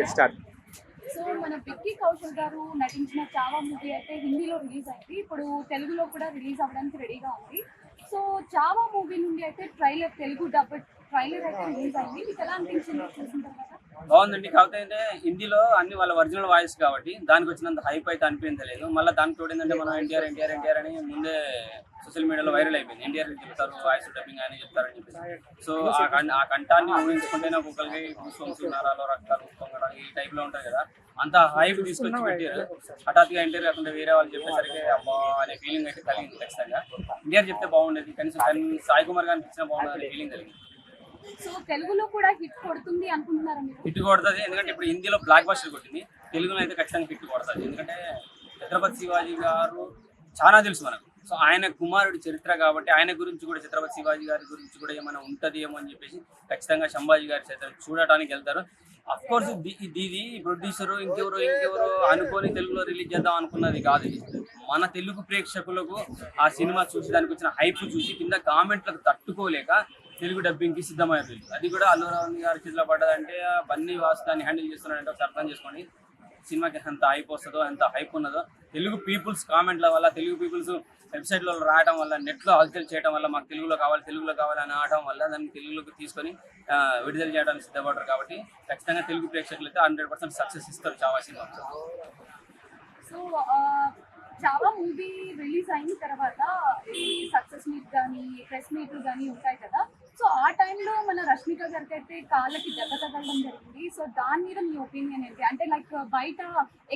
Let's start. So మన విక్కీ కౌశల్ గారు నటించిన చావా మూవీ అయితే హిందీలో రిలీజ్ అయింది. ఇప్పుడు తెలుగులో కూడా రిలీజ్ అవ్వడానికి రెడీగా ఉంది. సో చావా మూవీ నుండి అయితే తెలుగు డబ్ ట్రైలర్ అయితే రిలీజ్ అయింది. మీకు ఎలా అనిపించింది చూసిన తర్వాత? బాగుందండి. కాకపోతే అంటే హిందీలో అన్ని వాళ్ళ ఒరిజినల్ వాయిస్ కాబట్టి దానికి వచ్చినంత హైప్ అయితే అనిపించలేదు. మళ్ళీ దానికి తోడు ఏంటంటే మనం ఎన్టీఆర్ అని ముందే సోషల్ మీడియాలో వైరల్ అయిపోయింది. ఎన్టీఆర్ చెప్తారు, వాయిస్ డబ్బింగ్ అని చెప్తారని చెప్పేసి. సో ఆ కంఠాన్ని ఊహించుకుంటేనే ఒక్కొక్కరికి భూస్వంశం నరాలు రక్తాలు పొంగడం ఈ టైప్లో ఉంటాయి కదా, అంత హైప్ తీసుకొచ్చి పెట్టారు. హఠాత్తుగా ఎన్టీఆర్ కాకుండా వేరే వాళ్ళు చెప్పేసరికి అబ్బా అనే ఫీలింగ్ అయితే కలిగింది. ఖచ్చితంగా ఎన్టీఆర్ చెప్తే బాగుండేది, కనీసం సాయి కుమార్ గారికి ఇచ్చిన బాగుండదు అనే ఫీలింగ్ కలిగింది. సో తెలుగులో కూడా హిట్ కొడుతుంది అనుకుంటున్నారా మీరు? హిట్ కొడుతుంది, ఎందుకంటే ఇప్పుడు హిందీలో బ్లాక్ బస్టర్ కొట్టింది, తెలుగులో అయితే ఖచ్చితంగా హిట్ కొడుతుంది. ఎందుకంటే ఛత్రపతి శివాజీ గారు చాలా తెలుసు మనకు. సో ఆయన కుమారుడి చరిత్ర కాబట్టి ఆయన గురించి కూడా, ఛత్రపతి శివాజీ గారి గురించి కూడా ఏమైనా ఉంటుంది ఏమో అని చెప్పేసి ఖచ్చితంగా సంభాజీ గారి చరిత్ర చూడటానికి వెళ్తారు. అఫ్ కోర్స్ ఇది ప్రొడ్యూసరు ఇంకెవరో అనుకొని తెలుగులో రిలీజ్ చేద్దాం అనుకున్నది కాదు. ఇది మన తెలుగు ప్రేక్షకులకు ఆ సినిమా చూసి దానికి వచ్చిన హైప్ చూసి కింద కామెంట్లకు తట్టుకోలేక తెలుగు డబ్బింగ్కి సిద్ధమైపోయింది. అది కూడా అల్లు అరవింద్ గారి చేతిలో పడ్డదంటే బన్నీ వాసు దాన్ని హ్యాండిల్ చేస్తున్నాడంటే ఒకసారి అర్థం చేసుకోండి సినిమాకి ఎంత హైప్ వస్తుందో, ఎంత హైప్ ఉన్నదో. తెలుగు పీపుల్స్ కామెంట్ల వల్ల, తెలుగు పీపుల్స్ వెబ్సైట్లో రాయడం వల్ల, నెట్లో హల్చల్ చేయడం వల్ల, మాకు తెలుగులో కావాలి అని ఆడటం వల్ల దాన్ని తెలుగులోకి తీసుకొని విడుదల చేయడానికి సిద్ధపడ్డారు. కాబట్టి ఖచ్చితంగా తెలుగు ప్రేక్షకులు అయితే 100% సక్సెస్ ఇస్తారు Chhaava cinema. So Chhaava movie release అయిన తర్వాత ఈ సక్సెస్ మీట్ కానీ ప్రెస్ మీట్లు కానీ ఉంటాయి కదా, సో ఆ టైంలో మన రష్మిక గారికి అయితే కాళ్ళకి దెబ్బ తగలడం జరిగింది. సో దాని మీద మీ ఒపీనియన్ ఏంటి? అంటే లైక్ బయట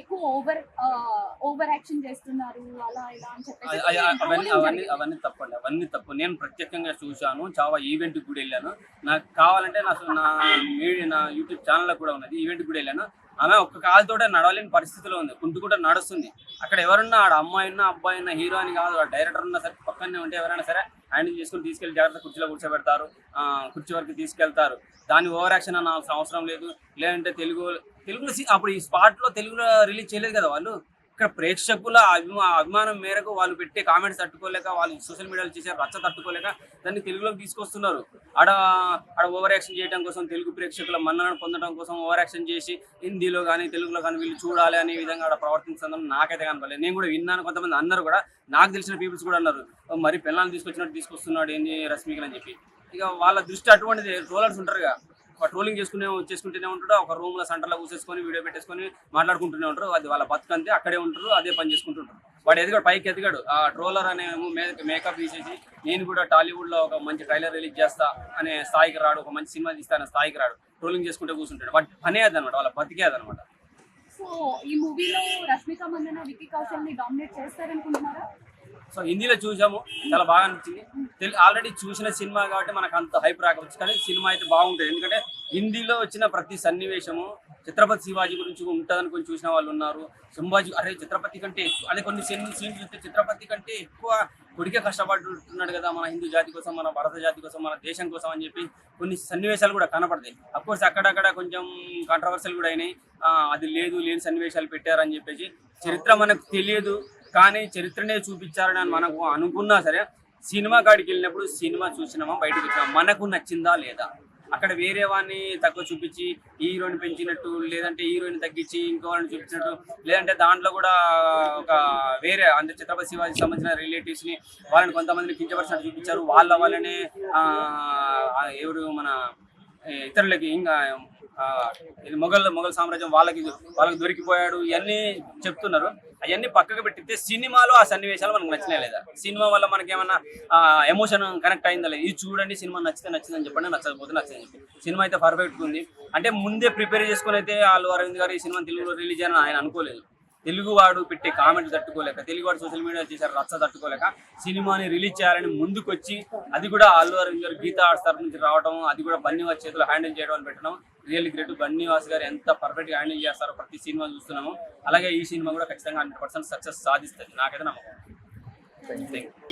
ఎక్కువ ఓవర్ యాక్షన్ చేస్తున్నారు అలా ఇలా అని చెప్పేసి అవన్నీ తప్పు. నేను ప్రత్యేకంగా చూశాను, చావా ఈవెంట్కి కూడా వెళ్ళాను. నాకు కావాలంటే నా యూట్యూబ్ ఛానల్లో కూడా ఉన్నది, ఈవెంట్కి కూడా వెళ్ళాను. ఆమె ఒక్క కాలుతోటే నడవలేని పరిస్థితిలో ఉంది, కుంటుకుంటే నడుస్తుంది. అక్కడ ఎవరున్నా ఆడ అమ్మాయి ఉన్నా అబ్బాయి ఉన్నా, హీరో అని కాదు, డైరెక్టర్ ఉన్నా సరే పక్కనే ఉంటే ఎవరైనా సరే హ్యాండిల్ చేసుకుని తీసుకెళ్ళి జాగ్రత్త కుర్చీలో కూర్చోబెడతారు, కుర్చీ వరకు తీసుకెళ్తారు. దాని ఓవర్ యాక్షన్ అనాల్సిన అవసరం లేదు. లేదంటే తెలుగులో అప్పుడు ఈ స్పాట్లో తెలుగులో రిలీజ్ చేయలేదు కదా వాళ్ళు. ఇక్కడ ప్రేక్షకుల అభిమానం మేరకు వాళ్ళు పెట్టే కామెంట్స్ తట్టుకోలేక, వాళ్ళు సోషల్ మీడియాలో చేసే రచ్చ తట్టుకోలేక దాన్ని తెలుగులోకి తీసుకొస్తున్నారు. ఆడ ఓవర్ యాక్షన్ చేయడం కోసం, తెలుగు ప్రేక్షకుల మన్ననను పొందడం కోసం ఓవర్ యాక్షన్ చేసి హిందీలో కానీ తెలుగులో కానీ వీళ్ళు చూడాలి అనే విధంగా ఆడ ప్రవర్తించడం నాకైతే కనపడలేదు. నేను కూడా విన్నాను, కొంతమంది అన్నారు కూడా, నాకు తెలిసిన పీపుల్స్ కూడా అన్నారు, మరి పిల్లల్ని తీసుకొస్తున్నాడు ఏంది రష్మికని అని చెప్పి. ఇక వాళ్ళ దృష్టి అటువంటిది. ట్రోలర్స్ ఉంటారుగా, ట్రోలింగ్ చేసుకుంటూనే ఉంటాడు. ఒక రూమ్లో సెంటర్లో కూసేసుకొని వీడియో పెట్టేసుకొని మాట్లాడుకుంటూనే ఉంటారు. అది వాళ్ళ బతుకంతే, అక్కడే ఉంటారు, అదే పని చేసుకుంటుంటారు. వాడు ఎదిగాడు, పైకి ఎదిగాడు. ఆ ట్రోలర్ అనే మేకప్ తీసేసి నేను కూడా టాలీవుడ్లో ఒక మంచి ట్రైలర్ రిలీజ్ చేస్తా అనే స్థాయికి రాడు, ఒక మంచి సినిమా తీస్తా అనే స్థాయికి రాడు. ట్రోలింగ్ చేసుకుంటే కూర్చుంటాడు. వాటి పనే అదనమాట, వాళ్ళ బతికే అదనమాట. సో ఈ మూవీలో రష్మిక మందన విక్కీ కౌశల్ని డామినేట్ చేస్తారనుకుంటున్నారా? సో హిందీలో చూసాము, చాలా బాగా అనిపించింది. ఆల్రెడీ చూసిన సినిమా కాబట్టి మనకు అంత హైప్ రాకపోవచ్చు, కానీ సినిమా అయితే బాగుంటుంది. ఎందుకంటే హిందీలో వచ్చిన ప్రతి సన్నివేశము ఛత్రపతి శివాజీ గురించి ఉంటుందని కొంచెం చూసిన వాళ్ళు ఉన్నారు. సంభాజీ ఛత్రపతి కంటే అదే కొన్ని సీన్లు చూస్తే ఛత్రపతి కంటే ఎక్కువ కొడుకే కష్టపడుతున్నాడు కదా మన హిందూ జాతి కోసం, మన భారత జాతి కోసం, మన దేశం కోసం అని చెప్పి కొన్ని సన్నివేశాలు కూడా కనపడతాయి. అఫ్కోర్స్ అక్కడక్కడ కొంచెం కాంట్రవర్షియల్ కూడా అయినాయి. అది లేని సన్నివేశాలు పెట్టారని చెప్పేసి. చరిత్ర మనకు తెలియదు కానీ చరిత్రనే చూపించారని మనకు అనుకున్నా సరే, సినిమా కాడికి వెళ్ళినప్పుడు సినిమా చూసినామా, బయటకు వచ్చినామా, మనకు నచ్చిందా లేదా. అక్కడ వేరే వాడిని తక్కువ చూపించి హీరోని పెంచినట్టు, లేదంటే హీరోయిన్ తగ్గించి ఇంకోవాళ్ళని చూపించినట్టు, లేదంటే దాంట్లో కూడా ఒక వేరే అంటే ఛత్రపతి శివాజీకి సంబంధించిన రిలేటివ్స్ని వాళ్ళని కొంతమందిని కించపరిచినట్టు చూపించారు. వాళ్ళనే ఎవరు మన ఇతరులకి ఇంకా ఇది మొఘల్ సామ్రాజ్యం వాళ్ళకి దొరికిపోయాడు ఇవన్నీ చెప్తున్నారు. అవన్నీ పక్కకు పెట్టితే సినిమాలో ఆ సన్నివేశాలు మనకు నచ్చినా లేదా, సినిమా వల్ల మనకి ఏమన్నా ఎమోషన్ కనెక్ట్ అయిందా లేదా, ఇది చూడండి సినిమా నచ్చిందని చెప్పండి, నచ్చకపోతే నచ్చదని చెప్పి. సినిమా అయితే పర్ఫెక్ట్గా ఉంది. అంటే ముందే ప్రిపేర్ చేసుకుని అయితే అల్లు అరవింద్ గారు ఈ సినిమా తెలుగులో రిలీజ్ అని ఆయన అనుకోలేదు. తెలుగువాడు పెట్టే కామెంట్ తట్టుకోలేక, తెలుగువాడు సోషల్ మీడియా చేశారు రచ్చ తట్టుకోలేక సినిమాని రిలీజ్ చేయాలని ముందుకొచ్చి, అది కూడా అల్లు అరవింద్ గారు గీతా ఆర్ట్స్ తరఫు నుంచి రావడం, అది కూడా బన్నీవాస్ చేతిలో హ్యాండిల్ చేయడం అని పెట్టడం రియల్లీ గ్రేట్. బన్నీవాస్ గారు ఎంత పర్ఫెక్ట్గా హ్యాండిల్ చేస్తారో ప్రతి సినిమా చూస్తున్నాము. అలాగే ఈ సినిమా కూడా ఖచ్చితంగా 100% సక్సెస్ సాధిస్తుంది, నాకైతే నమ్మకం.